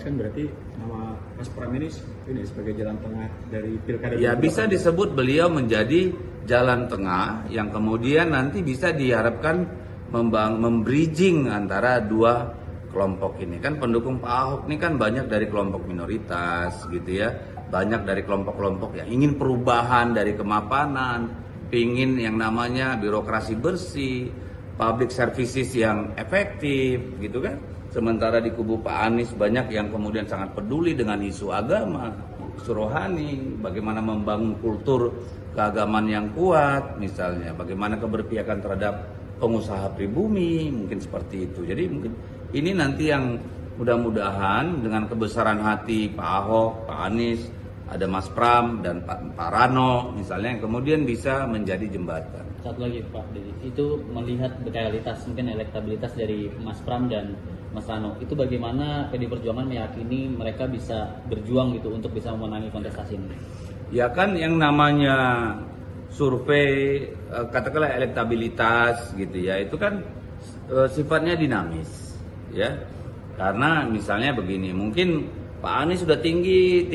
Kan berarti nama Mas Pram ini sebagai jalan tengah dari pilkada. Ya bisa disebut beliau menjadi jalan tengah yang kemudian nanti bisa diharapkan membridging antara dua kelompok ini. Kan pendukung Pak Ahok ini kan banyak dari kelompok minoritas gitu ya, banyak dari kelompok-kelompok yang ingin perubahan dari kemapanan, ingin yang namanya birokrasi bersih, public services yang efektif gitu kan. Sementara di kubu Pak Anies banyak yang kemudian sangat peduli dengan isu agama, isu rohani, bagaimana membangun kultur keagamaan yang kuat misalnya, bagaimana keberpihakan terhadap pengusaha pribumi, mungkin seperti itu. Jadi mungkin ini nanti yang mudah-mudahan dengan kebesaran hati Pak Ahok, Pak Anies, ada Mas Pram dan Pak Rano misalnya yang kemudian bisa menjadi jembatan. Satu lagi Pak Deddy, itu melihat realitas mungkin elektabilitas dari Mas Pram dan Mas Rano, itu bagaimana PD Perjuangan meyakini mereka bisa berjuang gitu untuk bisa memenangi kontestasi ini? Ya kan yang namanya survei katakanlah elektabilitas gitu ya, itu kan sifatnya dinamis ya. Karena misalnya begini, mungkin Pak Anies sudah tinggi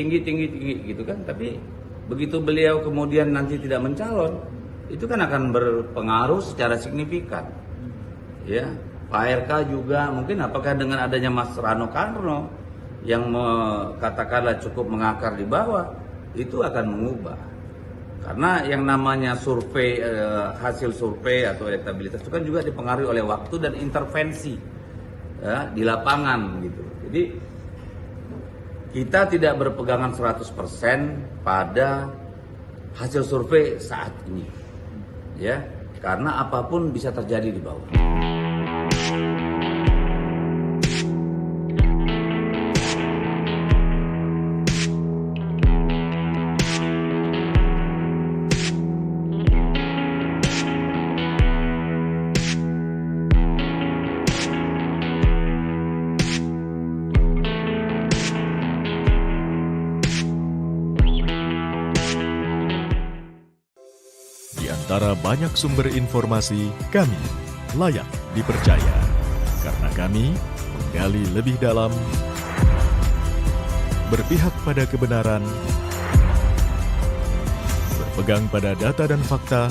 gitu kan, tapi begitu beliau kemudian nanti tidak mencalon, itu kan akan berpengaruh secara signifikan. Ya, Pak RK juga mungkin apakah dengan adanya Mas Rano Karno yang katakanlah cukup mengakar di bawah, itu akan mengubah. Karena yang namanya survei, hasil survei atau elektabilitas itu kan juga dipengaruhi oleh waktu dan intervensi ya, di lapangan gitu. Jadi kita tidak berpegangan 100% pada hasil survei saat ini. Ya, karena apapun bisa terjadi di bawah. Di antara banyak sumber informasi, kami layak dipercaya. Karena kami menggali lebih dalam, berpihak pada kebenaran, berpegang pada data dan fakta,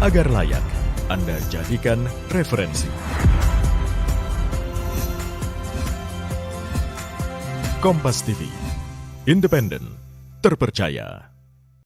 agar layak Anda jadikan referensi. Kompas TV, independen, terpercaya.